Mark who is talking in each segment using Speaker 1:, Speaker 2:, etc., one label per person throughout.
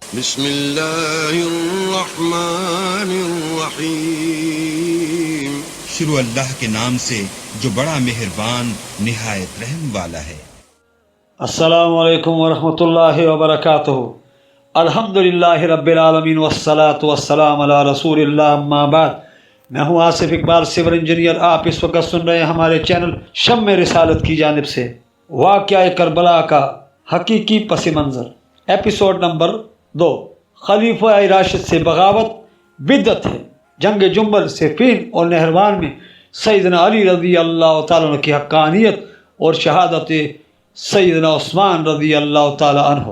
Speaker 1: بسم اللہ الرحمن الرحیم۔
Speaker 2: شروع اللہ کے نام سے جو بڑا مہربان نہایت رحم والا ہے۔
Speaker 3: السلام علیکم ورحمۃ اللہ وبرکاتہ۔ الحمدللہ رب العالمین والصلاة والسلام علی رسول اللہ، اما بعد۔ میں ہوں آصف اقبال، سول انجینئر۔ آپ اس وقت سن رہے ہیں ہمارے چینل شمع رسالت کی جانب سے واقعہ کربلا کا حقیقی پس منظر، ایپیسوڈ نمبر 2۔ خلیفہ راشد سے بغاوت بدعت ہے۔ جنگ جمل، صفین اور نہروان میں سیدنا علی رضی اللہ تعالیٰ عنہ کی حقانیت اور شہادت سیدنا عثمان رضی اللہ تعالیٰ عنہ۔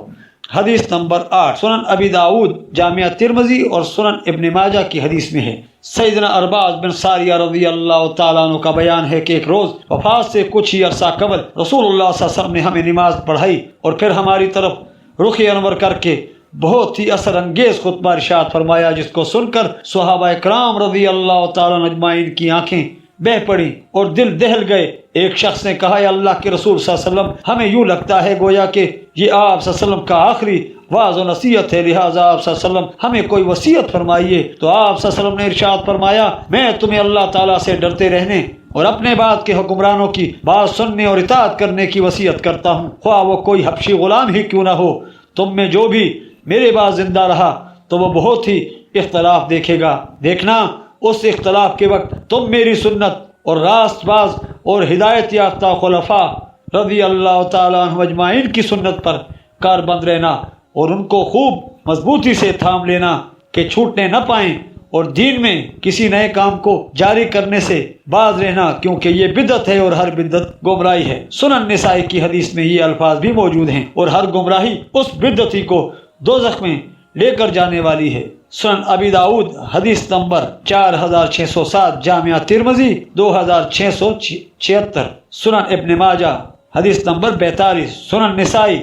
Speaker 3: حدیث نمبر 8 سنن ابی داود، جامعہ ترمذی اور سنن ابن ماجہ کی حدیث میں ہے۔ سیدنا ارباز بن ساریہ رضی اللہ تعالیٰ عنہ کا بیان ہے کہ ایک روز وفات سے کچھ ہی عرصہ قبل رسول اللہ صلی اللہ علیہ وسلم نے ہمیں نماز پڑھائی اور پھر ہماری طرف رخ انور کر کے بہت ہی اثر انگیز خطبہ ارشاد فرمایا، جس کو سن کر صحابہ کرام رضی اللہ تعالیٰ عنہ اجمعین کی آنکھیں بہہ پڑی اور دل دہل گئے۔ ایک شخص نے کہا، یا اللہ کے رسول صلی اللہ علیہ وسلم، ہمیں یوں لگتا ہے گویا کہ یہ آپ صلی اللہ علیہ وسلم کا آخری واعظ و نصیحت ہے، لہٰذا آپ صلی اللہ علیہ وسلم ہمیں کوئی وصیت فرمائیے۔ تو آپ صلی اللہ علیہ وسلم نے ارشاد فرمایا، میں تمہیں اللہ تعالیٰ سے ڈرتے رہنے اور اپنے بعد کے حکمرانوں کی بات سننے اور اطاعت کرنے کی وصیت کرتا ہوں، خواہ وہ کوئی حبشی غلام ہی کیوں نہ ہو۔ تم میں جو بھی میرے بعد زندہ رہا تو وہ بہت ہی اختلاف دیکھے گا۔ دیکھنا اس اختلاف کے وقت تم میری سنت اور راست باز اور ہدایت یافتہ خلفاء رضی اللہ تعالیٰ عنہ اجمعین کی سنت پر کاربند رہنا اور ان کو خوب مضبوطی سے تھام لینا کہ چھوٹنے نہ پائیں، اور دین میں کسی نئے کام کو جاری کرنے سے باز رہنا، کیونکہ یہ بدعت ہے اور ہر بدعت گمراہی ہے۔ سنن نسائی کی حدیث میں یہ الفاظ بھی موجود ہیں، اور ہر گمراہی اس بدعتی کو دوزخ میں لے کر جانے والی ہے۔ سنن ابی داود حدیث نمبر 4607، جامعہ ترمذی 2676، سنن ابن ماجہ حدیث نمبر 42، سنن نسائی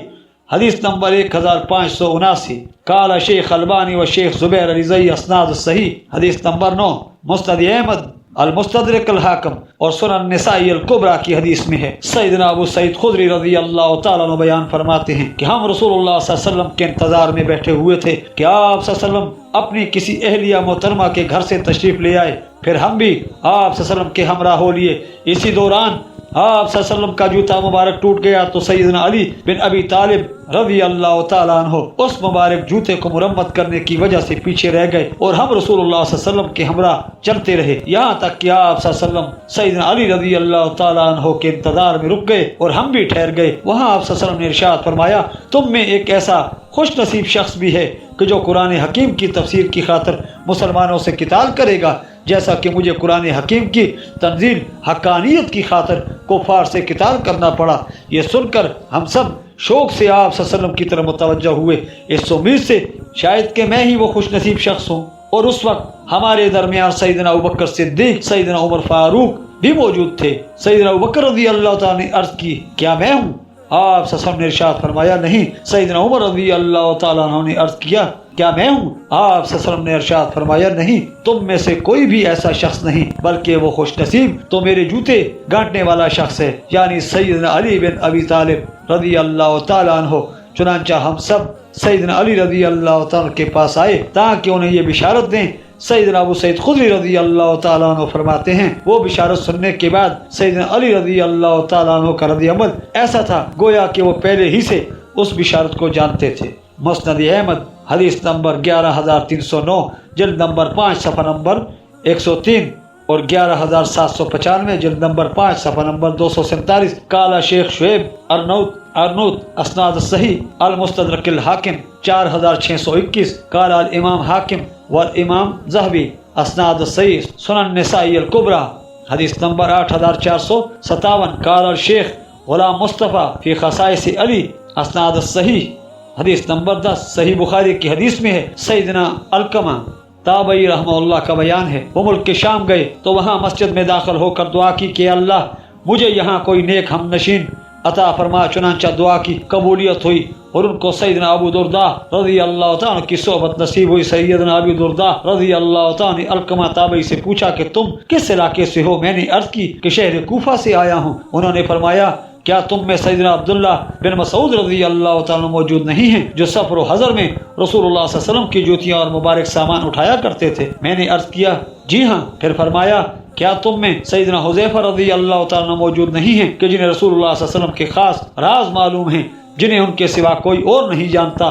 Speaker 3: حدیث نمبر 1579۔ قال شیخ البانی و شیخ زبیر رضی اسناد صحیح، حدیث نمبر 9۔ مسند احمد، المستدرک الحاکم اور سنن نسائی الکبریٰ کی حدیث میں ہے۔ سیدنا ابو سعید خدری رضی اللہ تعالیٰ عنہ بیان فرماتے ہیں کہ ہم رسول اللہ صلی اللہ علیہ وسلم کے انتظار میں بیٹھے ہوئے تھے کہ آپ صلی اللہ علیہ وسلم اپنی کسی اہلیہ محترمہ کے گھر سے تشریف لے آئے، پھر ہم بھی آپ صلی اللہ علیہ وسلم کے ہمراہ ہو لیے۔ اسی دوران آپ صلی اللہ علیہ وسلم کا جوتا مبارک ٹوٹ گیا تو سیدنا علی بن ابی طالب رضی اللہ تعالیٰ عنہ اس مبارک جوتے کو مرمت کرنے کی وجہ سے پیچھے رہ گئے، اور ہم رسول اللہ صلی اللہ علیہ وسلم کے ہمراہ چلتے رہے، یہاں تک کہ آپ صلی اللہ علیہ وسلم سیدنا علی رضی اللہ تعالیٰ عنہ کے انتظار میں رک گئے اور ہم بھی ٹھہر گئے۔ وہاں آپ صلی اللہ علیہ وسلم نے ارشاد فرمایا، تم میں ایک ایسا خوش نصیب شخص بھی ہے کہ جو قرآن حکیم کی تفسیر کی خاطر مسلمانوں سے قتال کرے گا، جیسا کہ مجھے قرآن حکیم کی تنزیل حقانیت کی خاطر کفار سے قتال کرنا پڑا۔ یہ سن کر ہم سب شوق سے آپ صلی اللہ علیہ وسلم کی طرف متوجہ ہوئے، اس امید سے شاید کہ میں ہی وہ خوش نصیب شخص ہوں۔ اور اس وقت ہمارے درمیان سیدنا ابوبکر صدیق، سیدنا عمر فاروق بھی موجود تھے۔ سیدنا ابوبکر رضی اللہ تعالیٰ نے عرض کی، کیا میں ہوں؟ آپ صلی اللہ علیہ وسلم نے ارشاد فرمایا، نہیں۔ سیدنا عمر رضی اللہ تعالیٰ عنہ نے عرض کیا، کیا میں ہوں؟ آپ صلی اللہ علیہ وسلم نے ارشاد فرمایا، نہیں، تم میں سے کوئی بھی ایسا شخص نہیں، بلکہ وہ خوش نصیب تو میرے جوتے گانٹنے والا شخص ہے، یعنی سیدنا علی بن ابی طالب رضی اللہ تعالیٰ عنہ۔ چنانچہ ہم سب سیدنا علی رضی اللہ تعالیٰ کے پاس آئے تاکہ انہیں یہ بشارت دیں۔ سیدنا ابو سعید خدری رضی اللہ تعالیٰ عنہ فرماتے ہیں، وہ بشارت سننے کے بعد سیدنا علی رضی اللہ تعالیٰ عنہ کا رد عمل ایسا تھا گویا کہ وہ پہلے ہی سے اس بشارت کو جانتے تھے۔ مسند احمد حدیث نمبر 11309، جلد نمبر 5 صفحہ نمبر 103 اور 11795، جلد نمبر 5 صفحہ نمبر 247۔ قال شیخ شعیب ارنوت اسناد صحیح، المستدرک الحاکم 4621۔ قال الامام حاکم والامام ذہبی اسناد صحیح، سنن نسائی الکبریٰ حدیث نمبر 8457۔ قال الشیخ غلام مصطفیٰ فی خصائص علی اسناد صحیح، حدیث نمبر 10۔ صحیح بخاری کی حدیث میں ہے، سیدنا علقمہ تابعی رحمہ اللہ کا بیان ہے، وہ ملک کے شام گئے تو وہاں مسجد میں داخل ہو کر دعا کی کہ اللہ مجھے یہاں کوئی نیک ہم نشین عطا فرما۔ چنانچہ دعا کی قبولیت ہوئی اور ان کو سیدنا ابو درداء رضی اللہ تعالیٰ کی صحبت نصیب ہوئی۔ سیدنا ابو درداء رضی اللہ تعالیٰ نے علقمہ تابعی سے پوچھا کہ تم کس علاقے سے ہو؟ میں نے عرض کی کہ شہر کوفہ سے آیا ہوں۔ انہوں نے فرمایا کیا تم میں سیدنا عبداللہ بن مسعود رضی اللہ تعالیٰ موجود نہیں ہیں جو سفر و حضر میں رسول اللہ صلی اللہ علیہ وسلم کی جوتیاں اور مبارک سامان اٹھایا کرتے تھے؟ میں نے عرض کیا جی ہاں۔ پھر فرمایا کیا تم میں سیدنا حذیفہ رضی اللہ تعالیٰ موجود نہیں ہیں کہ جنہیں رسول اللہ صلی اللہ علیہ وسلم کے خاص راز معلوم ہیں جنہیں ان کے سوا کوئی اور نہیں جانتا؟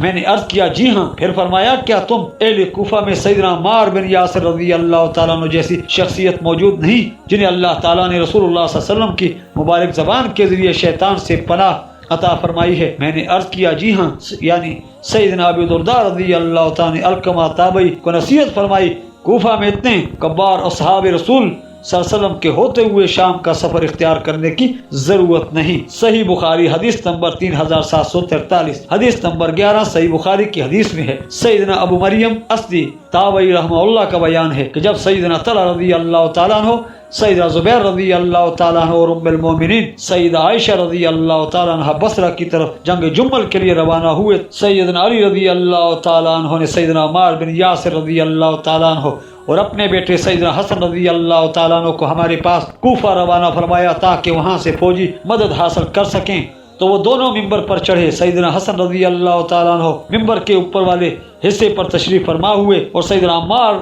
Speaker 3: میں نے عرض کیا جی ہاں۔ پھر فرمایا کیا تم اہل کوفہ میں سیدنا عمار بن یاسر رضی اللہ تعالیٰ عنہ جیسی شخصیت موجود نہیں جنہیں اللہ تعالیٰ نے رسول اللہ صلی اللہ علیہ وسلم کی مبارک زبان کے ذریعے شیطان سے پناہ عطا فرمائی ہے؟ میں نے عرض کیا جی ہاں۔ یعنی سیدنا ابو درداء رضی اللہ تعالیٰ نے علقمہ تابعی کو نصیحت فرمائی کوفہ میں اتنے کبار اصحاب رسول صلی اللہ علیہ وسلم کے ہوتے ہوئے شام کا سفر اختیار کرنے کی ضرورت نہیں۔ صحیح بخاری حدیث نمبر 3743، حدیث نمبر 11 صحیح بخاری کی حدیث میں ہے۔ سیدنا ابو مریم اسدی تابعی رحمہ اللہ کا بیان ہے کہ جب سیدنا طلحہ رضی اللہ تعالیٰ عنہ، سیدنا زبیر رضی اللہ تعالیٰ عنہ اور ام المومنین سیدہ عائشہ رضی اللہ تعالیٰ عنہ بصرہ کی طرف جنگ جمل کے لیے روانہ ہوئے، سیدنا علی رضی اللہ تعالیٰ عنہ نے سیدنا عمار بن یاسر رضی اللہ تعالیٰ عنہ اور اپنے بیٹے سیدنا حسن رضی اللہ تعالیٰ عنہ کو ہمارے پاس کوفہ روانہ فرمایا تاکہ وہاں سے فوجی مدد حاصل کر سکیں۔ تو وہ دونوں ممبر پر چڑھے، سیدنا حسن رضی اللہ تعالیٰ عنہ ممبر کے اوپر والے حصے پر تشریف فرما ہوئے اور سیدنا عمار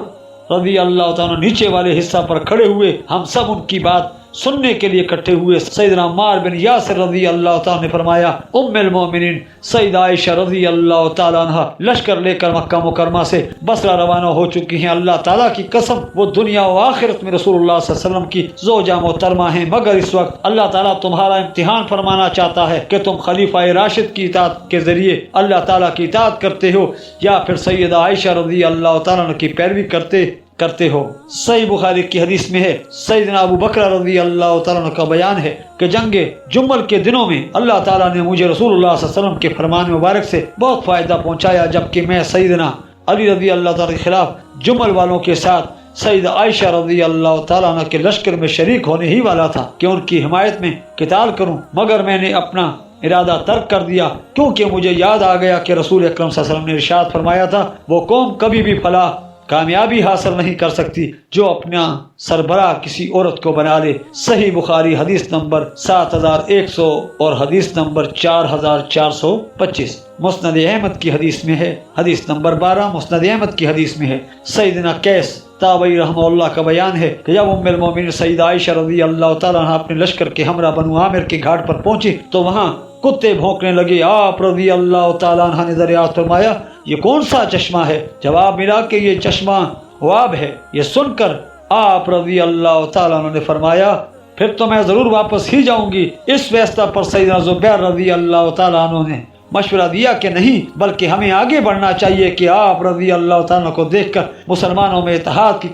Speaker 3: رضی اللہ تعالیٰ نیچے والے حصہ پر کھڑے ہوئے۔ ہم سب ان کی بات سننے کے لیے اکٹھے ہوئے۔ سیدنا عمار بن یاسر رضی اللہ تعالیٰ نے فرمایا ام المومنین سیدہ عائشہ رضی اللہ تعالیٰ عنہ لشکر لے کر مکہ مکرمہ سے بصرہ روانہ ہو چکی ہیں۔ اللہ تعالیٰ کی قسم وہ دنیا و آخرت میں رسول اللہ صلی اللہ علیہ وسلم کی زوجہ محترمہ ہیں، مگر اس وقت اللہ تعالیٰ تمہارا امتحان فرمانا چاہتا ہے کہ تم خلیفہ راشد کی اطاعت کے ذریعے اللہ تعالیٰ کی اطاعت کرتے ہو یا پھر سیدہ عائشہ رضی اللہ تعالیٰ عنہ کی پیروی کرتے ہو۔ صحیح بخاری کی حدیث میں ہے، سیدنا ابو بکر رضی اللہ تعالیٰ عنہ کا بیان ہے کہ جنگ جمل کے دنوں میں اللہ تعالیٰ نے مجھے رسول اللہ صلی اللہ علیہ وسلم کے فرمان مبارک سے بہت فائدہ پہنچایا، جبکہ میں سیدنا علی رضی اللہ تعالیٰ کے خلاف جمل والوں کے ساتھ سیدہ عائشہ رضی اللہ تعالیٰ عنہ کے لشکر میں شریک ہونے ہی والا تھا کہ ان کی حمایت میں قتال کروں، مگر میں نے اپنا ارادہ ترک کر دیا کیونکہ مجھے یاد آ گیا کہ رسول اکرم صلی اللہ علیہ وسلم نے ارشاد فرمایا تھا وہ قوم کبھی بھی فلاح کامیابی حاصل نہیں کر سکتی جو اپنا سربراہ کسی عورت کو بنا لے۔ صحیح بخاری حدیث نمبر 7100 اور حدیث نمبر 4425۔ مسند احمد کی حدیث میں ہے، حدیث نمبر 12 مسند احمد کی حدیث میں ہے۔ سیدنا قیس تابعی رحمہ اللہ کا بیان ہے کہ جب ام المومنین سیدہ عائشہ رضی اللہ تعالیٰ عنہ اپنے لشکر کے ہمراہ بنو عامر کے گھاٹ پر پہنچی تو وہاں کتے بھونکنے لگے۔ آپ رضی اللہ تعالیٰ عنہ نے دریافت فرمایا یہ کون سا چشمہ ہے؟ جواب ملا کہ یہ چشمہ واب ہے۔ یہ سن کر آپ رضی اللہ تعالیٰ عنہ نے فرمایا پھر تو میں ضرور واپس ہی جاؤں گی۔ اس فیصلہ پر سیدنا زبیر رضی اللہ تعالیٰ عنہ نے مشورہ دیا کہ نہیں بلکہ ہمیں آگے بڑھنا چاہیے کہ آپ رضی اللہ تعالیٰ کو دیکھ کر مسلمانوں میں اتحاد کی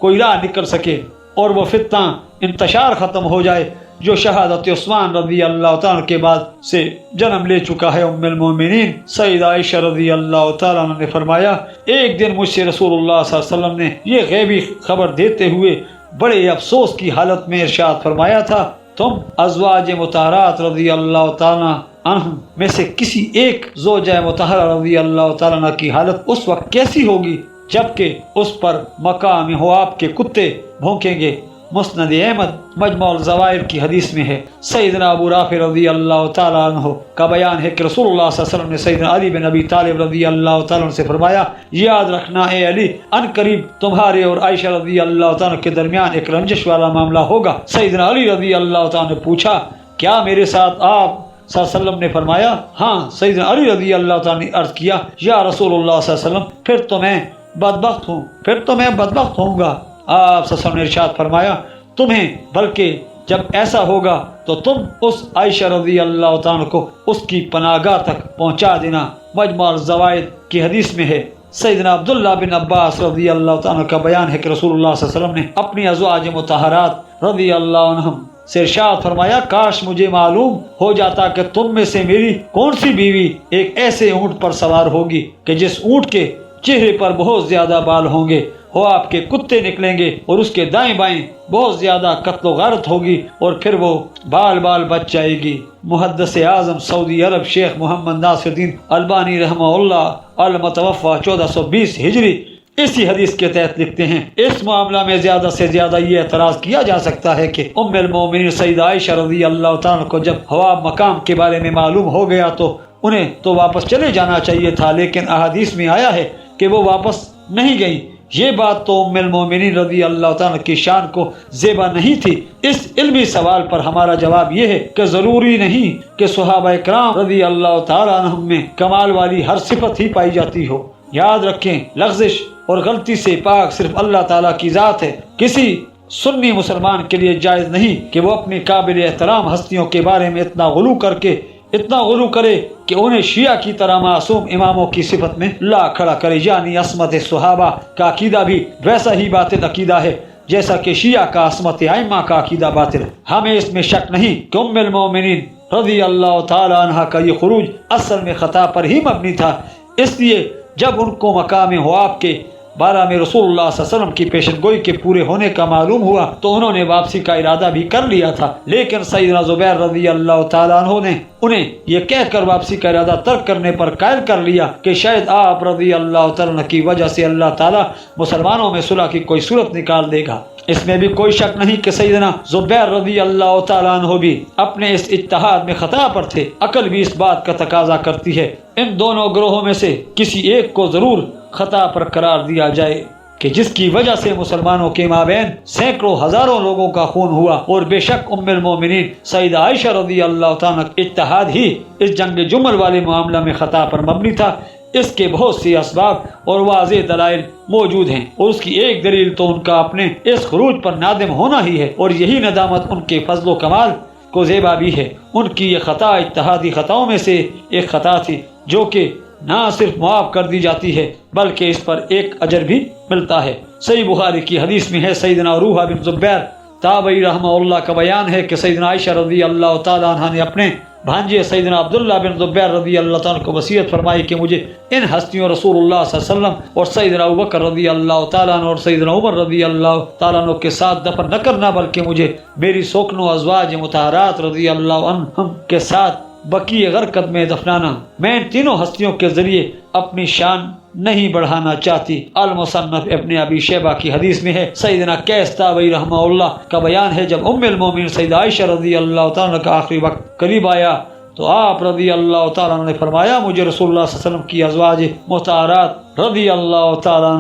Speaker 3: کوئی راہ نکل سکے اور وہ فتنہ انتشار ختم ہو جائے جو شہادت عثمان رضی اللہ تعالیٰ کے بعد سے جنم لے چکا ہے۔ ام المومنین سیدہ عائشہ رضی اللہ تعالیٰ نے فرمایا ایک دن مجھ سے رسول اللہ صلی اللہ علیہ وسلم نے یہ غیبی خبر دیتے ہوئے بڑے افسوس کی حالت میں ارشاد فرمایا تھا تم ازواج مطہرات رضی اللہ تعالیٰ عنہ میں سے کسی ایک زوجہ مطہرہ رضی اللہ تعالیٰ عنہ کی حالت اس وقت کیسی ہوگی جبکہ اس پر مقام حواب کے کتے بھونکیں گے۔ مسند احمد مجموع الزوائر کی حدیث میں ہے۔ سیدنا ابو رافع رضی اللہ تعالیٰ عنہ کا بیان ہے کہ رسول اللہ صلی اللہ علیہ وسلم نے سیدنا علی بن ابی طالب رضی اللہ تعالیٰ عنہ سے فرمایا یاد رکھنا اے علی ان قریب تمہارے اور عائشہ رضی اللہ تعالیٰ کے درمیان ایک رنجش والا معاملہ ہوگا۔ سیدنا علی رضی اللہ تعالیٰ نے پوچھا کیا میرے ساتھ آپ صلی اللہ علیہ وسلم نے فرمایا ہاں۔ سیدنا علی رضی اللہ تعالیٰ نے عرض کیا یا رسول اللہ صلی اللہ علیہ وسلم پھر تو میں بدبخت ہوں گا۔ آپ صلی اللہ علیہ وسلم نے ارشاد فرمایا تمہیں بلکہ جب ایسا ہوگا تو تم اس عائشہ رضی اللہ تعالیٰ کو اس کی پناہگاہ تک پہنچا دینا۔ مجموع الزوائد کی حدیث میں ہے۔ سیدنا عبداللہ بن عباس رضی اللہ تعالیٰ کا بیان ہے کہ رسول اللہ صلی اللہ علیہ وسلم نے اپنی ازواج مطہرات رضی اللہ عنہم سے ارشاد فرمایا کاش مجھے معلوم ہو جاتا کہ تم میں سے میری کون سی بیوی ایک ایسے اونٹ پر سوار ہوگی کہ جس اونٹ کے چہرے پر بہت زیادہ بال ہوں گے، وہ آپ کے کتے نکلیں گے اور اس کے دائیں بائیں بہت زیادہ قتل و غارت ہوگی اور پھر وہ بال بچ جائے گی۔ محدث اعظم سعودی عرب شیخ محمد ناصر الدین البانی رحمہ اللہ المتوفى 1420 ہجری اسی حدیث کے تحت لکھتے ہیں اس معاملہ میں زیادہ سے زیادہ یہ اعتراض کیا جا سکتا ہے کہ ام المومنین سیدہ عائشہ رضی اللہ تعالیٰ کو جب ہوا مقام کے بارے میں معلوم ہو گیا تو انہیں تو واپس چلے جانا چاہیے تھا، لیکن احادیث میں آیا ہے کہ وہ واپس نہیں گئی۔ یہ بات تو ام المومنین رضی اللہ تعالیٰ کی شان کو زیبا نہیں تھی۔ اس علمی سوال پر ہمارا جواب یہ ہے کہ ضروری نہیں کہ صحابہ کرام رضی اللہ تعالیٰ عنہم میں کمال والی ہر صفت ہی پائی جاتی ہو۔ یاد رکھیں لغزش اور غلطی سے پاک صرف اللہ تعالیٰ کی ذات ہے۔ کسی سنی مسلمان کے لیے جائز نہیں کہ وہ اپنی قابل احترام ہستیوں کے بارے میں اتنا غلو کرے کہ انہیں شیعہ کی طرح معصوم اماموں کی صفت میں لا کھڑا کرے، یعنی عصمت صحابہ کا عقیدہ بھی ویسا ہی باطل عقیدہ ہے جیسا کہ شیعہ کا عصمت ائمہ کا عقیدہ باطل ہے۔ ہمیں اس میں شک نہیں کہ ام المومنین رضی اللہ تعالی عنہا کا یہ خروج اصل میں خطا پر ہی مبنی تھا، اس لیے جب ان کو مقام حواب کے بارہ میں رسول اللہ صلی اللہ علیہ وسلم کی پیشن گوئی کے پورے ہونے کا معلوم ہوا تو انہوں نے واپسی کا ارادہ بھی کر لیا تھا، لیکن سیدنا زبیر رضی اللہ تعالیٰ عنہ نے انہیں یہ کہہ کر واپسی کا ارادہ ترک کرنے پر قائل کر لیا کہ شاید آپ رضی اللہ تعالیٰ کی وجہ سے اللہ تعالیٰ مسلمانوں میں صلح کی کوئی صورت نکال دے گا۔ اس میں بھی کوئی شک نہیں کہ سیدنا زبیر رضی اللہ تعالیٰ عنہ بھی اپنے اس اجتہاد میں خطا پر تھے۔ عقل بھی اس بات کا تقاضا کرتی ہے ان دونوں گروہوں میں سے کسی ایک کو ضرور خطا پر قرار دیا جائے کہ جس کی وجہ سے مسلمانوں کے مابین سینکڑوں ہزاروں لوگوں کا خون ہوا، اور بے شک ام المومنین سیدہ عائشہ رضی اللہ تعالیٰ اجتہاد ہی اس جنگ جمل والے معاملہ میں خطا پر مبنی تھا۔ اس کے بہت سی اسباب اور واضح دلائل موجود ہیں، اور اس کی ایک دلیل تو ان کا اپنے اس خروج پر نادم ہونا ہی ہے، اور یہی ندامت ان کے فضل و کمال کو زیبا بھی ہے۔ ان کی یہ خطا اجتہادی خطاؤں میں سے ایک خطا تھی جو کہ نہ صرف معاف کر دی جاتی ہے بلکہ اس پر ایک اجر بھی ملتا ہے۔ صحیح بخاری کی حدیث میں ہے، سیدنا عروہ بن زبیر تابعی رحمہ اللہ کا بیان ہے کہ سیدنا عائشہ رضی اللہ تعالیٰ عنہ نے اپنے بھانجے سیدنا عبداللہ بن زبیر رضی اللہ تعالیٰ کو وصیت فرمائی کہ مجھے ان ہستیوں رسول اللہ صلی اللہ علیہ وسلم اور سیدنا ابوبکر رضی اللہ تعالیٰ عنہ اور سیدنا عمر رضی اللہ تعالیٰ عنہ کے ساتھ دفن نہ کرنا، بلکہ مجھے میری سوکنوں ازواج مطہرات رضی اللہ عنہم کے ساتھ بقیع غرقد میں دفنانا۔ میں ان تینوں ہستیوں کے ذریعے اپنی شان نہیں بڑھانا چاہتی۔ المصنف ابن ابی شیبہ کی حدیث میں ہے، سیدنا قیس تابعی رحمہ اللہ کا بیان ہے، جب ام المومنین سیدہ عائشہ رضی اللہ تعالیٰ کا آخری وقت قریب آیا تو آپ رضی اللہ تعالیٰ نے فرمایا مجھے رسول اللہ صلی اللہ علیہ وسلم کی ازواج مطہرات رضی اللہ تعالیٰ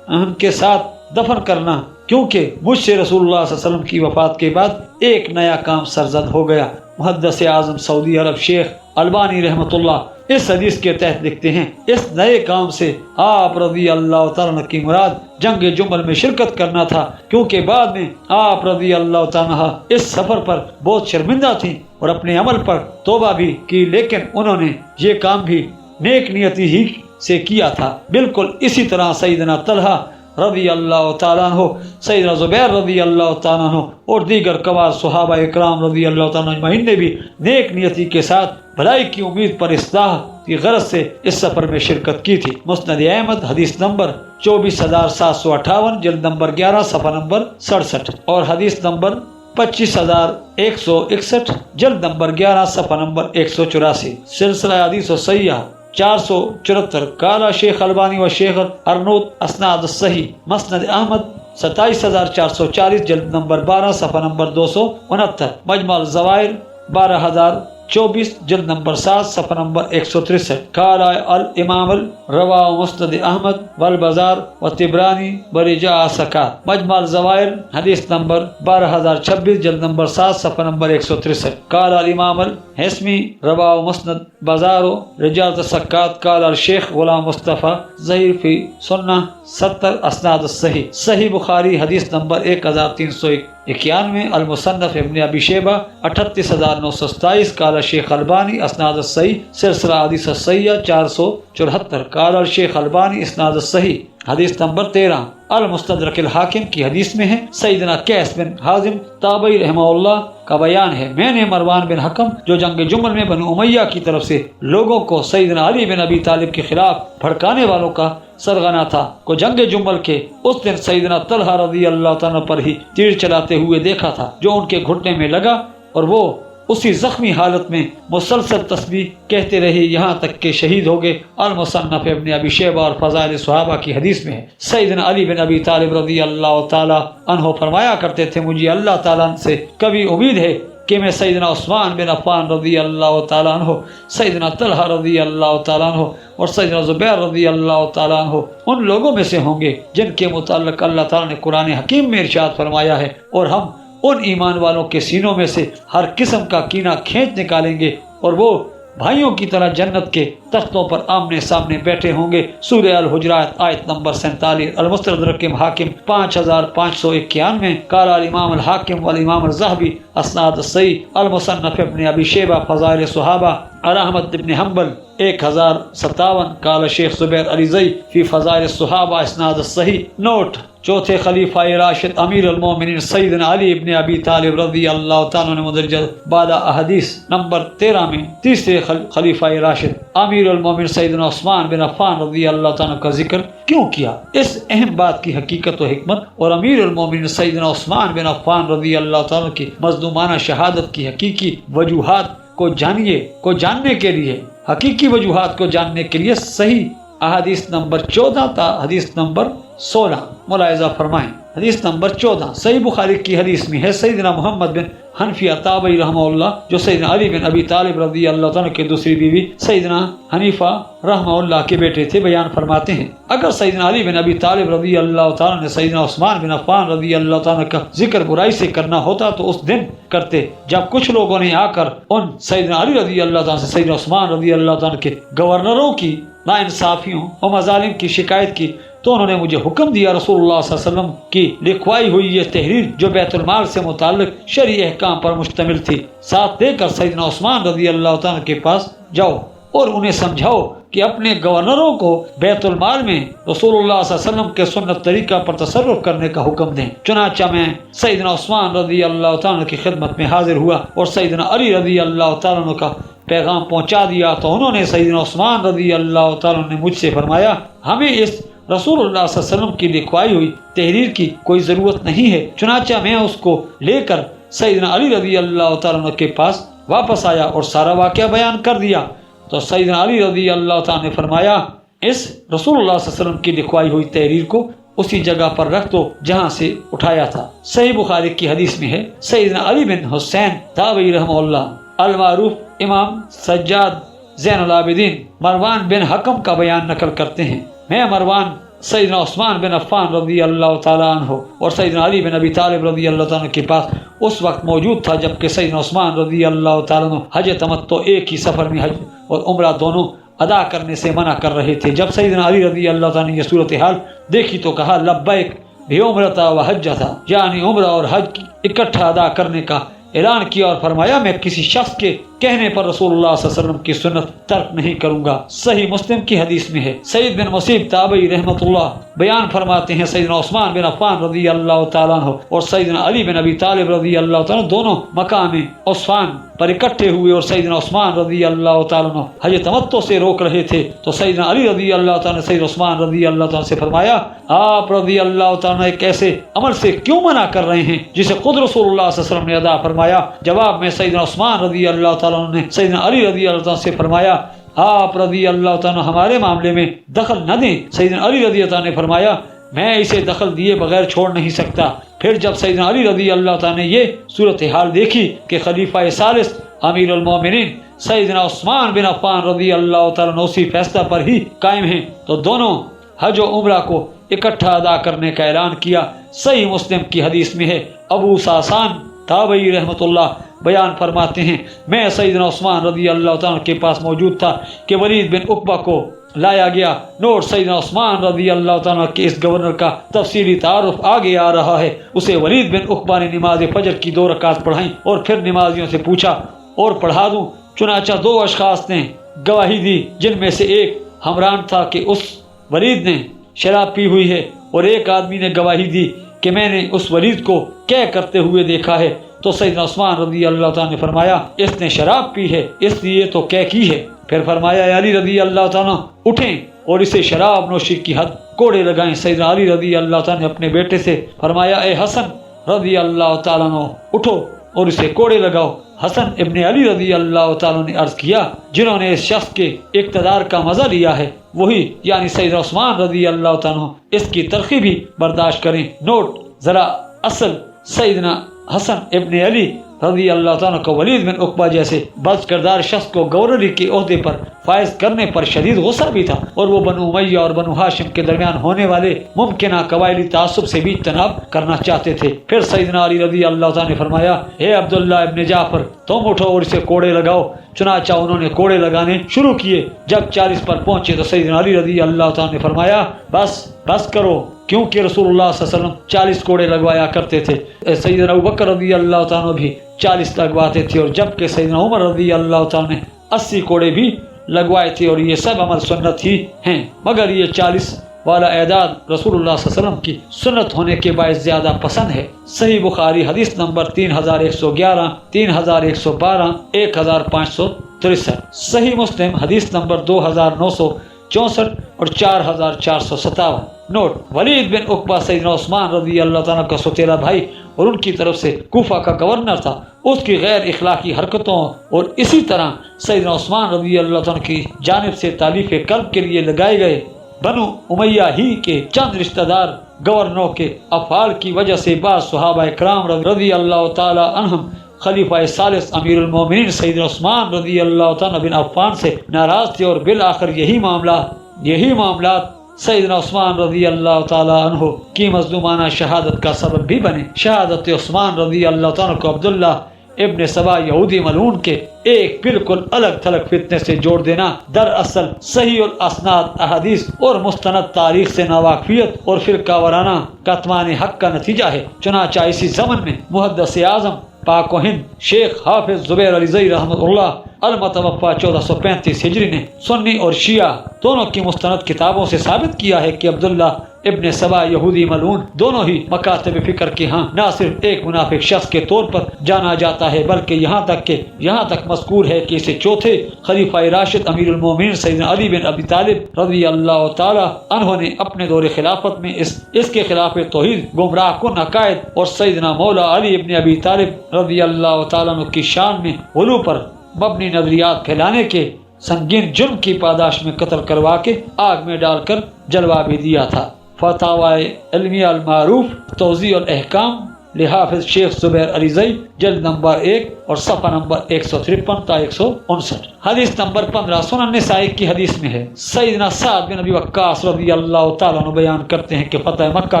Speaker 3: عنہ کے ساتھ دفن کرنا، کیونکہ مجھ سے رسول اللہ صلی اللہ علیہ وسلم کی وفات کے بعد ایک نیا کام سرزد ہو گیا۔ محدث اعظم سعودی عرب شیخ البانی رحمۃ اللہ اس حدیث کے تحت لکھتے ہیں، اس نئے کام سے آپ رضی اللہ تعالیٰ کی مراد جنگ جمل میں شرکت کرنا تھا، کیونکہ بعد میں آپ رضی اللہ تعالیٰ اس سفر پر بہت شرمندہ تھیں اور اپنے عمل پر توبہ بھی کی، لیکن انہوں نے یہ کام بھی نیک نیتی ہی سے کیا تھا۔ بالکل اسی طرح سیدنا طلحہ رضی اللہ تعالیٰ عنہ، سیدنا زبیر رضی اللہ تعالیٰ عنہ اور دیگر کبار صحابہ اکرام رضی اللہ تعالیٰ اجمعین نے بھی نیک نیتی کے ساتھ بھلائی کی امید پر اصلاح کی غرض سے اس سفر میں شرکت کی تھی۔ مسند احمد حدیث نمبر 24758 جلد نمبر 11 صفحہ نمبر 67 اور حدیث نمبر 25161 جلد نمبر 11 صفحہ نمبر 184۔ سلسلہ حدیث و سیاح 474 قال شیخ البانی و شیخ ارنوت اسناد الصحیح مسند احمد 27440 جلد نمبر 12 صفحہ نمبر 269 مجمع الزوائر 12024 جلد نمبر 7 صفحہ نمبر 163 قال الامام الروا مسند احمد والبزار و طبرانی برجاء سکات مجمع الزوائر حدیث نمبر 12026 جلد نمبر 7 صفحہ نمبر 163 قال الامام الحسمی روا مسند بازار و رجال سکات قال الشیخ غلام مصطفیٰ ظہیر فی سنہ 70 اسناد الصحیح۔ صحیح بخاری حدیث نمبر 1391 المصنف ابن ابی شیبہ 38927 قال شیخ البانی اسناد الصحیح سلسلہ حدیث الصحیح 474 قال الشیخ البانی اسناد الصحیح حدیث نمبر 13 المستدرک الحاکم کی حدیث میں ہے، سیدنا قیس بن حازم تابعی رحمہ اللہ کا بیان ہے، میں نے مروان بن حکم جو جنگ جمل میں بنو امیہ کی طرف سے لوگوں کو سیدنا علی بن ابی طالب کے خلاف بھڑکانے والوں کا سرغنہ تھا کو جنگ جمل کے اس دن سیدنا طلحہ رضی اللہ تعالیٰ پر ہی تیر چلاتے ہوئے دیکھا تھا جو ان کے گھٹنے میں لگا اور وہ اسی زخمی حالت میں مسلسل تسبیح کہتے رہے یہاں تک کہ شہید ہو گئے۔ المصنف ابن ابی شیبہ اور فضائل صحابہ کی حدیث میں ہے، سیدنا علی بن ابی طالب رضی اللہ تعالی عنہ فرمایا کرتے تھے، مجھے اللہ تعالیٰ سے کبھی امید ہے کہ میں سیدنا عثمان بن عفان رضی اللہ تعالیٰ عنہ، سیدنا طلحہ رضی اللہ تعالیٰ عنہ اور سیدنا زبیر رضی اللہ تعالیٰ عنہ ان لوگوں میں سے ہوں گے جن کے متعلق اللہ تعالیٰ نے قرآن حکیم میں ارشاد فرمایا ہے، اور ہم ان ایمان والوں کے سینوں میں سے ہر قسم کا کینہ کھینچ نکالیں گے اور وہ بھائیوں کی طرح جنت کے تختوں پر آمنے سامنے بیٹھے ہوں گے۔ سورہ الحجرات آیت نمبر 47۔ المستدرک حاکم 5591۔ قال الامام الحاکم والامام الذہبی اسناد الصحیح۔ المصنف ابن ابی شیبہ فضائل صحابہ۔ احمد بن حنبل 1057۔ قال شیخ زبیر علیزئی فی فضائل الصحابہ اسناد الصحیح۔ نوٹ: چوتھے خلیفہ راشد امیر المومنین سیدنا علی ابن ابی طالب رضی اللہ تعالیٰ نے مدرجہ بالا احادیث نمبر 13 میں تیسرے خلیفہ راشد امیر المومنین سیدنا عثمان بن عفان رضی اللہ تعالیٰ کا ذکر کیوں کیا؟ اس اہم بات کی حقیقت و حکمت اور امیر المومنین سیدنا عثمان بن عفان رضی اللہ تعالیٰ کی مظلومانہ شہادت کی حقیقی وجوہات کو جاننے کے لیے حقیقی وجوہات کو جاننے کے لیے صحیح احادیث نمبر 14 تا حدیث نمبر 16 ملاحظہ فرمائیں۔ حدیث نمبر 14 صحیح بخاری کی حدیث میں ہے، سیدنا محمد بن حنفیہ تابعی رحمہ اللہ جو سیدنا علی بن ابی طالب رضی اللہ تعالیٰ کے دوسری بیوی سیدنا حنیفہ رحمہ اللہ کے بیٹے تھے، بیان فرماتے ہیں اگر سیدنا علی بن ابی طالب رضی اللہ تعالیٰ نے سیدنا عثمان بن عفان رضی اللہ تعالیٰ کا ذکر برائی سے کرنا ہوتا تو اس دن کرتے جب کچھ لوگوں نے آ کر ان سیدنا علی رضی اللہ تعالیٰ سے سیدنا عثمان رضی اللہ تعالیٰ کے گورنروں کی ناانصافیوں اور مظالم کی شکایت کی تو انہوں نے مجھے حکم دیا رسول اللہ صلی اللہ علیہ وسلم کی لکھوائی ہوئی یہ تحریر جو بیت المال سے متعلق شرعی احکام پر مشتمل تھی ساتھ دے کر سیدنا عثمان رضی اللہ تعالیٰ کے پاس جاؤ اور انہیں سمجھاؤ کہ اپنے گورنروں کو بیت المال میں رسول اللہ صلی اللہ علیہ وسلم کے سنت طریقہ پر تصرف کرنے کا حکم دیں۔ چنانچہ میں سیدنا عثمان رضی اللہ تعالیٰ کی خدمت میں حاضر ہوا اور سیدنا علی رضی اللہ تعالیٰ کا پیغام پہنچا دیا تو انہوں نے سیدنا عثمان رضی اللہ تعالیٰ نے مجھ سے فرمایا ہمیں اس رسول اللہ صلی اللہ علیہ وسلم کی لکھوائی ہوئی تحریر کی کوئی ضرورت نہیں ہے۔ چنانچہ میں اس کو لے کر سیدنا علی رضی اللہ تعالیٰ کے پاس واپس آیا اور سارا واقعہ بیان کر دیا تو سیدنا علی رضی اللہ تعالیٰ نے فرمایا اس رسول اللہ صلی اللہ علیہ وسلم کی لکھوائی ہوئی تحریر کو اسی جگہ پر رکھ دو جہاں سے اٹھایا تھا۔ صحیح بخاری کی حدیث میں ہے، سیدنا علی بن حسین تابعی رحمہ اللہ المعروف امام سجاد زین العابدین مروان بن حکم کا بیان نقل کرتے ہیں، میں مروان سیدنا عثمان بن عفان رضی اللہ تعالیٰ عنہ اور سیدنا علی بن ابی طالب رضی اللہ تعالیٰ کے پاس اس وقت موجود تھا جبکہ سیدنا عثمان رضی اللہ تعالیٰ عنہ حج تمتع ایک ہی سفر میں حج اور عمرہ دونوں ادا کرنے سے منع کر رہے تھے۔ جب سیدنا علی رضی اللہ تعالیٰ نے یہ صورتحال دیکھی تو کہا لبیک بھی عمرتا و حج تھا، یعنی عمرہ اور حج اکٹھا ادا کرنے کا اعلان کیا اور فرمایا میں کسی شخص کے کہنے پر رسول اللہ صلی اللہ علیہ وسلم کی سنت ترک نہیں کروں گا۔ صحیح مسلم کی حدیث میں ہے، سعید بن مسیب تابعی رحمۃ اللہ بیان فرماتے ہیں سیدنا عثمان بن عفان رضی اللہ تعالیٰ عنہ اور سیدنا علی بن ابی طالب رضی اللہ تعالیٰ دونوں مقام عثمان پر اکٹھے ہوئے اور سیدنا عثمان رضی اللہ تعالیٰ عنہ حج تمتع سے روک رہے تھے تو سیدنا علی رضی اللہ تعالیٰ نے سیدنا عثمان رضی اللہ تعالیٰ سے فرمایا آپ رضی اللہ تعالیٰ ایک ایسے عمل سے کیوں منع کر رہے ہیں جسے خود رسول اللہ صلی اللہ علیہ وسلم نے ادا فرمایا؟ جواب میں سیدنا عثمان رضی اللہ تعالیٰ نے سیدنا علی رضی اللہ تعالیٰ سے فرمایا آپ رضی اللہ تعالیٰ ہمارے معاملے میں دخل نہ دیں۔ سیدنا علی رضی اللہ تعالیٰ نے فرمایا میں اسے دخل دیے بغیر چھوڑ نہیں سکتا۔ پھر جب سیدنا علی رضی اللہ تعالیٰ نے یہ صورتحال دیکھی کہ خلیفہ ثالث امیر المومنین سیدنا عثمان بن عفان رضی اللہ تعالیٰ نے اسی فیصلہ پر ہی قائم ہیں تو دونوں حج و عمرہ کو اکٹھا ادا کرنے کا اعلان کیا۔ صحیح مسلم کی حدیث میں ہے، ابو ساسان تابعی رحمۃ اللہ بیان فرماتے ہیں میں سیدنا عثمان رضی اللہ تعالیٰ کے پاس موجود تھا کہ ولید بن عقبہ کو لایا گیا۔ نوٹ: سیدنا عثمان رضی اللہ تعالیٰ کے اس گورنر کا تفصیلی تعارف آگے آ رہا ہے۔ اسے ولید بن عقبہ نے نماز فجر کی 2 رکعت پڑھائیں اور پھر نمازیوں سے پوچھا اور پڑھا دوں؟ چنانچہ 2 اشخاص نے گواہی دی جن میں سے ایک حمران تھا کہ اس ولید نے شراب پی ہوئی ہے اور ایک آدمی نے گواہی دی کہ میں نے اس ولید کو کیا کرتے ہوئے دیکھا ہے تو سیدنا عثمان رضی اللہ تعالیٰ نے فرمایا اس نے شراب پی ہے اس لیے تو کیا کی ہے۔ پھر فرمایا علی رضی اللہ تعالیٰ اٹھیں اور اسے شراب نوشی کی حد کوڑے لگائیں۔ سیدنا علی رضی اللہ تعالیٰ نے اپنے بیٹے سے فرمایا اے حسن رضی اللہ تعالیٰ اٹھو اور اسے کوڑے لگاؤ۔ حسن ابن علی رضی اللہ تعالیٰ نے عرض کیا جنہوں نے اس شخص کے اقتدار کا مزہ لیا ہے وہی یعنی سیدنا عثمان رضی اللہ تعالیٰ اس کی تلخی بھی برداشت کریں۔ نوٹ ذرا اصل سیدنا حسن ابن علی رضی اللہ تعالیٰ کو ولید بن عقبہ جیسے بد کردار شخص کو گورنری کے عہدے پر فائز کرنے پر شدید غصہ بھی تھا، اور وہ بنو امیہ اور بنو ہاشم کے درمیان ہونے والے ممکنہ قبائلی تعصب سے بھی اجتناب کرنا چاہتے تھے۔ پھر سیدنا علی رضی اللہ تعالیٰ نے فرمایا، اے عبداللہ ابن جعفر تم اٹھو اور اسے کوڑے لگاؤ۔ چنانچہ انہوں نے کوڑے لگانے شروع کیے۔ جب 40 پر پہنچے تو سیدنا علی رضی اللہ تعالیٰ نے فرمایا، بس کرو، کیونکہ رسول اللہ صلی اللہ علیہ وسلم 40 کوڑے لگوایا کرتے تھے۔ سیدنا ابوبکر رضی اللہ تعالیٰ بھی 40 لگواتے تھے، اور جبکہ سیدنا عمر رضی اللہ تعالیٰ نے 80 کوڑے بھی لگوائے تھے، اور یہ سب عمل سنت ہی ہیں، مگر یہ 40 والا اعداد رسول اللہ صلی اللہ علیہ وسلم کی سنت ہونے کے باعث زیادہ پسند ہے۔ صحیح بخاری حدیث نمبر 3111، 3112، 1563۔ صحیح مسلم حدیث نمبر 2964 اور 4457۔ نوٹ، ولید بن عقبہ سیدنا عثمان رضی اللہ تعالیٰ کا سوتیلا بھائی اور ان کی طرف سے کوفہ کا گورنر تھا۔ اس کی غیر اخلاقی حرکتوں اور اسی طرح سیدنا عثمان رضی اللہ تعالیٰ کی جانب سے تالیف قلب کے لیے لگائے گئے بنو امیہ ہی کے چند رشتہ دار گورنروں کے افعال کی وجہ سے بعض صحابہ کرام رضی اللہ تعالیٰ عنہم خلیفہ ثالث امیر المومنین سیدنا عثمان رضی اللہ تعالیٰ بن عفان سے ناراض تھے، اور بالآخر یہی معاملات سیدنا عثمان رضی اللہ تعالیٰ عنہ کی مظلومانہ شہادت کا سبب بھی بنے۔ شہادت عثمان رضی اللہ تعالیٰ کو عبداللہ ابن سبا یہودی ملعون کے ایک بالکل الگ تھلگ فتنے سے جوڑ دینا دراصل صحیح الاسناد احادیث اور مستند تاریخ سے ناواقفیت اور فرقہ وارانہ کتمان حق کا نتیجہ ہے۔ چنانچہ اسی زمن میں محدث اعظم پاک و ہند شیخ حافظ زبیر علیزئی رحمۃ اللہ المتوفہ 1435 ہجری نے سنی اور شیعہ دونوں کی مستند کتابوں سے ثابت کیا ہے کہ عبداللہ ابن سبا یہودی ملعون دونوں ہی مکاتب فکر کے ہاں نہ صرف ایک منافق شخص کے طور پر جانا جاتا ہے، بلکہ یہاں تک مذکور ہے کہ اسے چوتھے خلیفہ راشد امیر المومنین سیدنا علی بن ابی طالب رضی اللہ تعالی عنہ نے اپنے دور خلافت میں اس کے خلاف توحید گمراہ کن عقائد اور سیدنا مولا علی ابن ابی طالب رضی اللہ تعالیٰ عنہ کی شان میں غلو پر مبنی نظریات پھیلانے کے سنگین جرم کی پاداش میں قتل کروا کے آگ میں ڈال کر جلوہ بھی دیا تھا۔ فتاوی علمیہ المعروف توضیح الاحکام لحافظ شیخ زبیر علیزئی جلد نمبر 1 اور صفحہ نمبر 153 تا 159۔ حدیث نمبر 15 سنن نسائی کی حدیث میں ہے، سیدنا سعد بن ابی وقاص رضی اللہ تعالیٰ عنہ بیان کرتے ہیں کہ فتح مکہ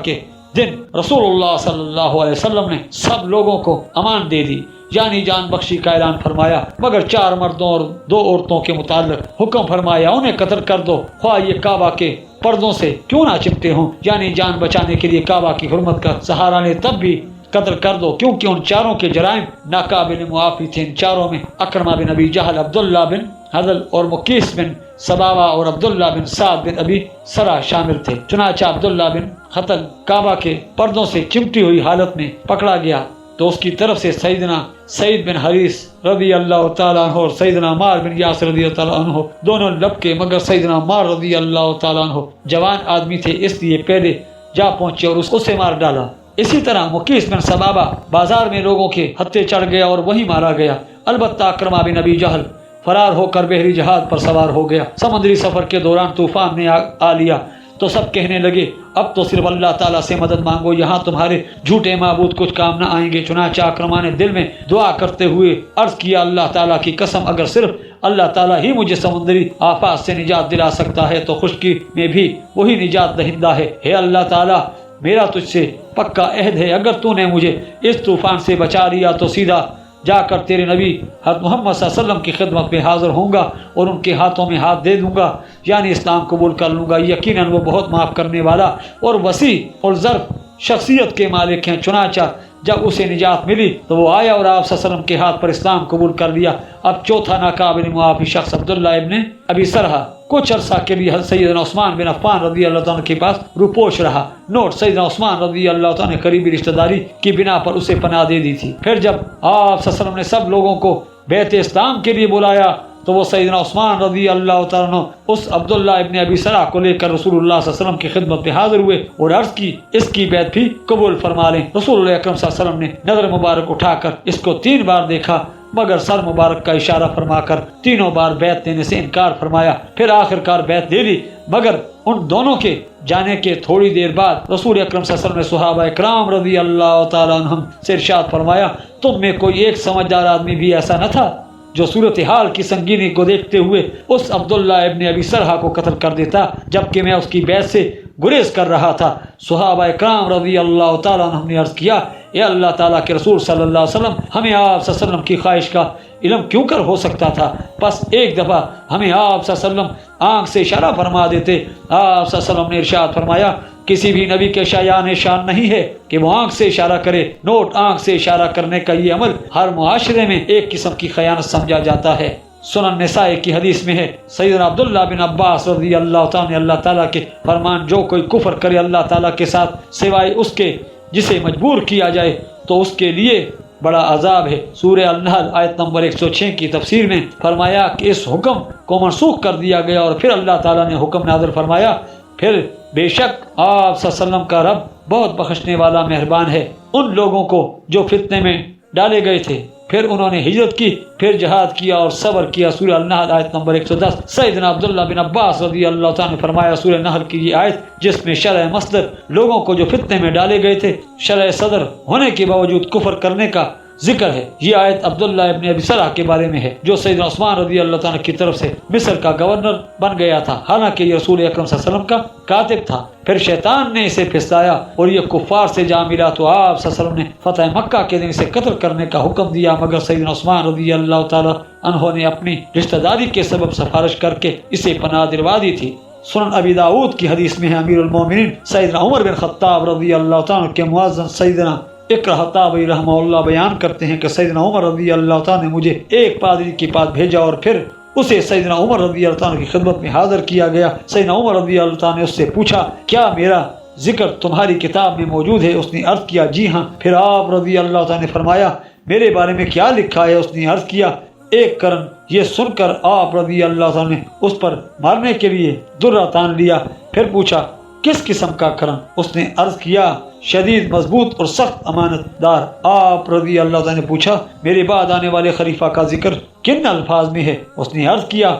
Speaker 3: کے دن رسول اللہ صلی اللہ علیہ وسلم نے سب لوگوں کو امان دے دی، یعنی جان بخشی کا اعلان فرمایا، مگر 4 مردوں اور 2 عورتوں کے متعلق حکم فرمایا انہیں قتل کر دو، خواہ یہ کعبہ کے پردوں سے کیوں نہ چپتے ہوں، یعنی جان بچانے کے لیے کعبہ کی حرمت کا سہارا لے تب بھی قتل کر دو، کیونکہ ان چاروں کے جرائم ناقابل معافی تھے۔ ان چاروں میں اکرمہ بن ابی جہل، عبداللہ بن حذل اور مقیس بن سباوہ اور عبداللہ بن سعد بن ابی سرا شامل تھے۔ چنانچہ عبداللہ بن حذل کعبہ کے پردوں سے چمٹی ہوئی حالت میں پکڑا گیا تو اس کی طرف سے سیدنا سعید بن حریث رضی اللہ تعالیٰ عنہ اور سیدنا عمار بن یاسر رضی اللہ تعالیٰ عنہ دونوں لپکے، مگر سیدنا عمار رضی اللہ تعالیٰ عنہ جوان آدمی تھے اس لیے پہلے جا پہنچے اور اسے مار ڈالا۔ اسی طرح مقیس بن سبابہ بازار میں لوگوں کے ہتھے چڑھ گیا اور وہیں مارا گیا۔ البتہ اکرمہ بن ابی جہل فرار ہو کر بحری جہاز پر سوار ہو گیا۔ سمندری سفر کے دوران طوفان نے آ لیا تو سب کہنے لگے اب تو صرف اللہ تعالیٰ سے مدد مانگو، یہاں تمہارے جھوٹے معبود کچھ کام نہ آئیں گے۔ چنانچہ اکرمہ نے دل میں دعا کرتے ہوئے عرض کیا، اللہ تعالیٰ کی قسم اگر صرف اللہ تعالیٰ ہی مجھے سمندری آفات سے نجات دلا سکتا ہے تو خشکی میں بھی وہی نجات دہندہ ہے۔ ہے اللہ تعالیٰ میرا تجھ سے پکا عہد ہے، اگر تو نے مجھے اس طوفان سے بچا لیا تو سیدھا جا کر تیرے نبی حضرت محمد صلی اللہ علیہ وسلم کی خدمت میں حاضر ہوں گا اور ان کے ہاتھوں میں ہاتھ دے دوں گا، یعنی اسلام قبول کر لوں گا۔ یقیناً وہ بہت معاف کرنے والا اور وسیع اور ظرف شخصیت کے مالک ہیں۔ چنانچہ جب اسے نجات ملی تو وہ آیا اور آپ صلی اللہ علیہ وسلم کے ہاتھ پر اسلام قبول کر لیا۔ اب چوتھا ناقابل معافی شخص عبداللہ ابن ابی سرحہ کچھ عرصہ کے لیے سیدنا عثمان بن عفان رضی اللہ تعالیٰ کے پاس روپوش رہا۔ نوٹ، سیدنا عثمان رضی اللہ تعالیٰ نے قریبی رشتہ داری کی بنا پر اسے پناہ دے دی تھی۔ پھر جب آپ صلی اللہ علیہ وسلم نے سب لوگوں کو بیعت اسلام کے لیے بلایا تو وہ سیدنا عثمان رضی اللہ تعالیٰ عنہ اس عبداللہ ابن ابی سرح کو لے کر رسول اللہ صلی اللہ علیہ وسلم کی خدمت میں حاضر ہوئے اور عرض کی اس کی بیعت بھی قبول فرما لیں۔ رسول اللہ اکرم صلی اللہ علیہ وسلم نے نظر مبارک اٹھا کر اس کو 3 بار دیکھا، مگر سر مبارک کا اشارہ فرما کر تینوں بار بیعت دینے سے انکار فرمایا، پھر آخر کار بیعت دے لی۔ مگر ان دونوں کے جانے کے تھوڑی دیر بعد رسول اکرم صلی اللہ علیہ وسلم نے صحابہ کرام رضی اللہ تعالیٰ عنہم سے ارشاد فرمایا، تم میں کوئی ایک سمجھدار آدمی بھی ایسا نہ تھا جو صورتحال کی سنگینی کو دیکھتے ہوئے اس عبداللہ ابن ابی سرحہ کو قتل کر دیتا جبکہ میں اس کی بیعت سے گریز کر رہا تھا؟ صحابہ کرام رضی اللہ تعالیٰ عنہ نے عرض کیا، اے اللہ تعالیٰ کے رسول صلی اللہ علیہ وسلم، ہمیں آپ صلی اللہ علیہ وسلم کی خواہش کا علم کیوں کر ہو سکتا تھا؟ بس ایک دفعہ ہمیں آپ صلی اللہ علیہ وسلم آنکھ سے اشارہ فرما دیتے۔ آپ صلی اللہ علیہ وسلم نے ارشاد فرمایا، کسی بھی نبی کے شایان شان نہیں ہے کہ وہ آنکھ سے اشارہ کرے۔ نوٹ، آنکھ سے اشارہ کرنے کا یہ عمل ہر معاشرے میں ایک قسم کی خیانت سمجھا جاتا ہے۔ سنن نسائی کی حدیث میں ہے، سیدنا عبداللہ بن عباس رضی اللہ تعالیٰ نے اللہ تعالیٰ کے فرمان، جو کوئی کفر کرے اللہ تعالیٰ کے ساتھ سوائے اس کے جسے مجبور کیا جائے تو اس کے لیے بڑا عذاب ہے۔ سورہ النحل آیت نمبر 106 کی تفسیر میں فرمایا کہ اس حکم کو منسوخ کر دیا گیا، اور پھر اللہ تعالیٰ نے حکم نازل فرمایا، پھر بے شک آپ صلی اللہ علیہ وسلم کا رب بہت بخشنے والا مہربان ہے۔ ان لوگوں کو جو فتنے میں ڈالے گئے تھے، پھر انہوں نے ہجرت کی، پھر جہاد کیا اور صبر کیا۔ سورہ النحل آیت نمبر 110۔ سیدنا عبداللہ بن عباس رضی اللہ تعالیٰ نے فرمایا، سورہ نحل کی یہ آیت جس میں شرح مصدر لوگوں کو جو فتنے میں ڈالے گئے تھے شرح صدر ہونے کے باوجود کفر کرنے کا ذکر ہے، یہ آیت عبداللہ ابن ابی سرحہ کے بارے میں ہے جو سیدنا عثمان رضی اللہ تعالیٰ کی طرف سے مصر کا گورنر بن گیا تھا، حالانکہ یہ رسول اکرم صلی اللہ علیہ وسلم کا کاتب تھا۔ پھر شیطان نے اسے پھسلایا اور یہ کفار سے جا ملا تو آپ صلی اللہ علیہ وسلم نے فتح مکہ کے دن اسے قتل کرنے کا حکم دیا، مگر سیدنا عثمان رضی اللہ تعالیٰ عنہ نے اپنی رشتہ داری کے سبب سفارش کر کے اسے پناہ دلوا دی تھی۔ سنن ابی داؤد کی حدیث میں ہے، امیر المومنین سیدنا عمر بن خطاب رضی اللہ تعالیٰ کے معزز سیدنا اقرا طابی رحمہ اللہ بیان کرتے ہیں کہ سیدنا عمر رضی اللہ تعالیٰ نے مجھے ایک پادری کے پاس بھیجا اور پھر اسے سیدنا عمر رضی اللہ تعالیٰ کی خدمت میں حاضر کیا گیا۔ سیدنا عمر رضی اللہ تعالیٰ نے اس سے پوچھا، کیا میرا ذکر تمہاری کتاب میں موجود ہے؟ اس نے عرض کیا، جی ہاں۔ پھر آپ رضی اللہ تعالیٰ نے فرمایا، میرے بارے میں کیا لکھا ہے؟ اس نے عرض کیا، ایک کرن۔ یہ سن کر آپ رضی اللہ تعالیٰ نے اس پر مارنے کے لیے درہ تان لیا۔ پھر پوچھا، کس قسم کا کرن؟ اس نے عرض کیا، شدید مضبوط اور سخت امانت دار۔ آپ رضی اللہ تعالیٰ نے پوچھا، میرے بعد آنے والے خلیفہ کا ذکر کن الفاظ میں ہے؟ اس نے عرض کیا،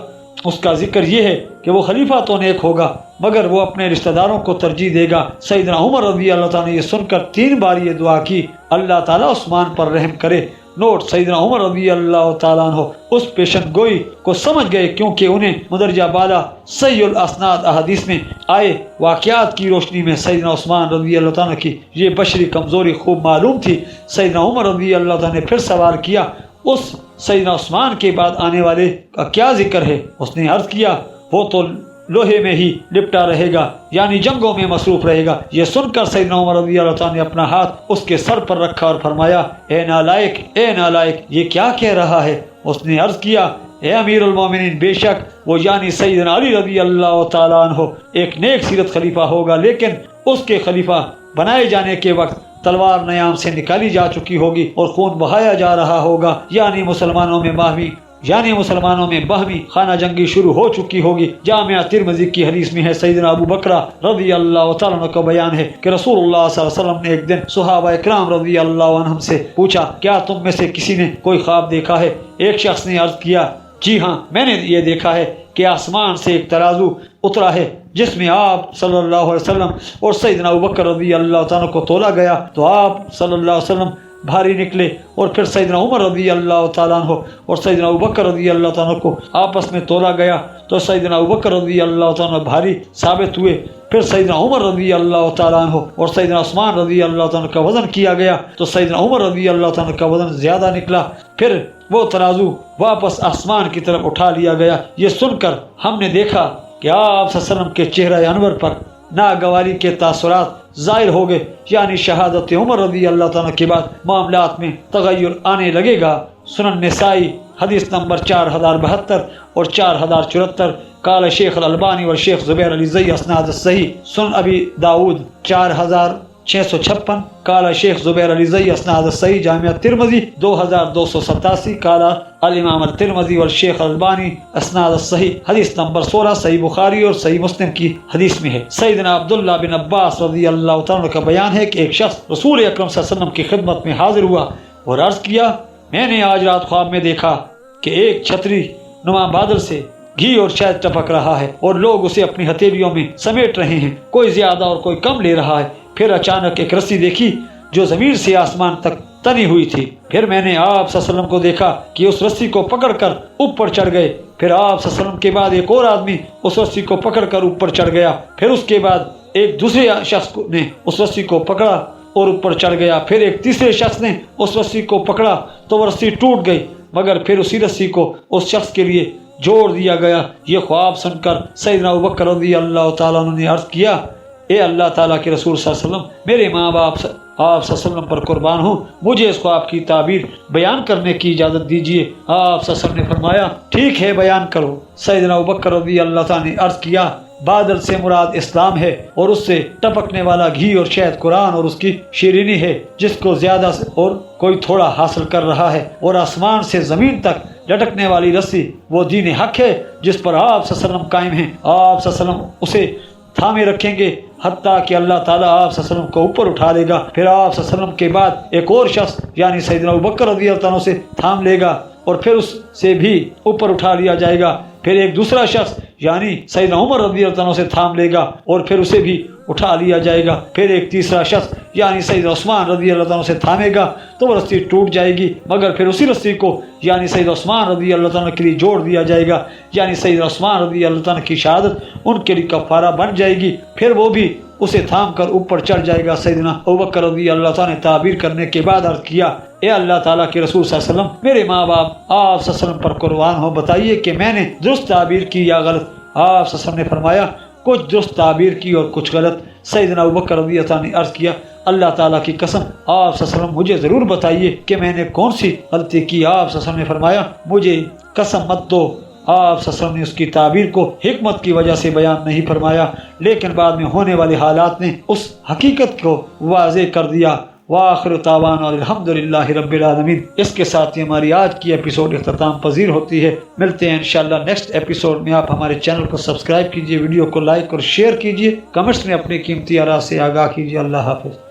Speaker 3: اس کا ذکر یہ ہے کہ وہ خلیفہ تو نیک ہوگا مگر وہ اپنے رشتہ داروں کو ترجیح دے گا۔ سیدنا عمر رضی اللہ تعالیٰ نے یہ سن کر 3 بار یہ دعا کی، اللہ تعالیٰ عثمان پر رحم کرے۔ نوٹ، سیدنا عمر رضی اللہ تعالیٰ عنہ اس پیشن گوئی کو سمجھ گئے کیونکہ انہیں مدرجہ بالا صحیح الاسناد احادیث میں آئے واقعات کی روشنی میں سیدنا عثمان رضی اللہ تعالیٰ کی یہ بشری کمزوری خوب معلوم تھی۔ سیدنا عمر رضی اللہ تعالیٰ نے پھر سوال کیا، اس سیدنا عثمان کے بعد آنے والے کا کیا ذکر ہے؟ اس نے عرض کیا، وہ تو لوہے میں ہی لپٹا رہے گا، یعنی جنگوں میں مصروف رہے گا۔ یہ سن کر سیدنا عمر رضی اللہ تعالیٰ نے اپنا ہاتھ اس کے سر پر رکھا اور فرمایا، اے نالائق، اے نالائق، یہ کیا کہہ رہا ہے؟ اس نے عرض کیا، اے امیر المومنین، بے شک وہ یعنی سیدنا علی رضی اللہ تعالیٰ عنہ ایک نیک سیرت خلیفہ ہوگا، لیکن اس کے خلیفہ بنائے جانے کے وقت تلوار نیام سے نکالی جا چکی ہوگی اور خون بہایا جا رہا ہوگا، یعنی مسلمانوں میں باہمی خانہ جنگی شروع ہو چکی ہوگی۔ جامعہ ترمذی کی حدیث میں ہے، سیدنا ابو بکرہ رضی اللہ تعالیٰ عنہ کا بیان ہے کہ رسول اللہ صلی اللہ علیہ وسلم نے ایک دن صحابہ اکرام رضی اللہ عنہم سے پوچھا، کیا تم میں سے کسی نے کوئی خواب دیکھا ہے؟ ایک شخص نے عرض کیا، جی ہاں، میں نے یہ دیکھا ہے کہ آسمان سے ایک ترازو اترا ہے جس میں آپ صلی اللہ علیہ وسلم اور سیدنا ابوبکر رضی اللہ تعالیٰ کو تولا گیا تو آپ صلی اللہ علیہ وسلم بھاری نکلے، اور پھر سیدنا عمر رضی اللہ تعالیٰ عنہ اور سیدنا ابوبکر رضی اللہ تعالیٰ کو آپس میں تولا گیا تو سیدنا ابوبکر رضی اللہ تعالیٰ بھاری ثابت ہوئے۔ پھر سیدنا عمر رضی اللہ تعالیٰ عنہ اور سیدنا عثمان رضی اللہ تعالیٰ کا وزن کیا گیا تو سیدنا عمر رضی اللہ تعالیٰ کا وزن زیادہ نکلا، پھر وہ ترازو واپس آسمان کی طرف اٹھا لیا گیا۔ یہ سن کر ہم نے دیکھا کہ آپ صلی اللہ علیہ وسلم کے چہرہ انور پر ناگواری کے تاثرات ظاہر ہو گئے، یعنی شہادت عمر رضی اللہ تعالیٰ کے بعد معاملات میں تغیر آنے لگے گا۔ سنن نسائی حدیث نمبر 4072 اور 4074۔ قال شیخ الالبانی اور شیخ زبیر علی زئی اسناد صحیح۔ سنن ابی داود 4656۔ قال شیخ زبیر علی زئی اسناد صحیح۔ جامعہ ترمذی 2287۔ قال الامام الترمذی اور شیخ الالبانی اسناد صحیح۔ حدیث نمبر 16 صحیح بخاری اور صحیح مسلم کی حدیث میں ہے۔ سیدنا عبداللہ بن عباس رضی اللہ تعالیٰ کا بیان ہے کہ ایک شخص رسول اکرم صلی اللہ علیہ وسلم کی خدمت میں حاضر ہوا اور عرض کیا، میں نے آج رات خواب میں دیکھا کہ ایک چھتری نما بادل سے گھی اور شہد ٹپک رہا ہے اور لوگ اسے اپنی ہتھیلیوں میں سمیٹ رہے ہیں، کوئی زیادہ اور کوئی کم لے رہا ہے۔ پھر اچانک ایک رسی دیکھی جو زمین سے آسمان تک تنی ہوئی تھی۔ پھر میں نے آپ صلی اللہ علیہ وسلم کو دیکھا کہ اس رسی کو پکڑ کر اوپر چڑھ گئے۔ پھر آپ صلی اللہ علیہ وسلم کے بعد ایک اور آدمی اس رسی کو پکڑ کر اوپر چڑھ گیا۔ پھر اس کے بعد ایک دوسرے شخص نے اس رسی کو پکڑا اور اوپر چڑھ گیا۔ پھر ایک تیسرے شخص نے اس رسی کو پکڑا تو وہ رسی ٹوٹ گئی، مگر پھر اسی رسی کو اس شخص کے لیے جوڑ دیا گیا۔ یہ خواب سن کر سیدنا ابوبکر رضی اللہ تعالیٰ عنہ نے عرض کیا، اے اللہ تعالیٰ کے رسول صلی اللہ علیہ وسلم، میرے ماں باپ آپ صلی اللہ علیہ وسلم پر قربان ہوں، مجھے اس خواب کی تعبیر بیان کرنے کی اجازت دیجیے۔ آپ صلی اللہ علیہ وسلم نے فرمایا، ٹھیک ہے، بیان کرو۔ سیدنا ابوبکر رضی اللہ تعالیٰ نے عرض کیا، بادل سے مراد اسلام ہے اور اس سے ٹپکنے والا گھی اور شہد قرآن اور اس کی شیرینی ہے، جس کو زیادہ اور کوئی تھوڑا حاصل کر رہا ہے، اور آسمان سے زمین تک لٹکنے والی رسی وہ دین حق ہے جس پر آپ صلی اللہ علیہ وسلم قائم ہیں۔ آپ صلی اللہ علیہ وسلم اسے تھامے رکھیں گے حتیٰ کہ اللہ تعالیٰ آپ صلی اللہ علیہ وسلم کو اوپر اٹھا لے گا۔ پھر آپ صلی اللہ علیہ وسلم کے بعد ایک اور شخص یعنی سیدنا ابوبکر رضی اللہ عنہ سے تھام لے گا اور پھر اس سے بھی اوپر اٹھا لیا جائے گا۔ پھر ایک دوسرا شخص یعنی سیدنا عمر رضی اللہ عنہ سے تھام لے گا اور پھر اسے بھی اٹھا لیا جائے گا۔ پھر ایک تیسرا شخص یعنی سیدنا عثمان رضی اللہ عنہ سے تھامے گا تو وہ رسی ٹوٹ جائے گی، مگر پھر اسی رسی کو یعنی سیدنا عثمان رضی اللہ عنہ کے لیے جوڑ دیا جائے گا، یعنی سیدنا عثمان رضی اللہ عنہ کی شہادت ان کے لیے کفارہ بن جائے گی، پھر وہ بھی اسے تھام کر اوپر چڑھ جائے گا۔ سیدنا ابوبکر رضی اللہ تعالیٰ نے تعبیر کرنے کے بعد عرض کیا، اے اللہ تعالیٰ کے رسول صلی اللہ علیہ وسلم، میرے ماں باپ آپ صلی اللہ علیہ وسلم پر قربان ہو، بتائیے کہ میں نے درست تعبیر کی یا غلط؟ آپ صلی اللہ علیہ وسلم نے فرمایا، کچھ درست تعبیر کی اور کچھ غلط۔ سیدنا ابوبکر رضی اللہ عنہ نے عرض کیا، اللہ تعالیٰ کی قسم، آپ صلی اللہ علیہ وسلم مجھے ضرور بتائیے کہ میں نے کون سی غلطی کی۔ آپ صلی اللہ علیہ وسلم نے فرمایا، مجھے قسم مت دو۔ آپ صلی اللہ علیہ وسلم نے اس کی تعبیر کو حکمت کی وجہ سے بیان نہیں فرمایا، لیکن بعد میں ہونے والے حالات نے اس حقیقت کو واضح کر دیا۔ وآخر دعوانا الحمدللہ رب العالمین۔ اس کے ساتھ ہی ہماری آج کی ایپیسوڈ اختتام پذیر ہوتی ہے۔ ملتے ہیں انشاءاللہ نیکسٹ ایپیسوڈ میں۔ آپ ہمارے چینل کو سبسکرائب کیجئے، ویڈیو کو لائک اور شیئر کیجئے، کمنٹس میں اپنی قیمتی آراء سے آگاہ کیجئے۔ اللہ حافظ۔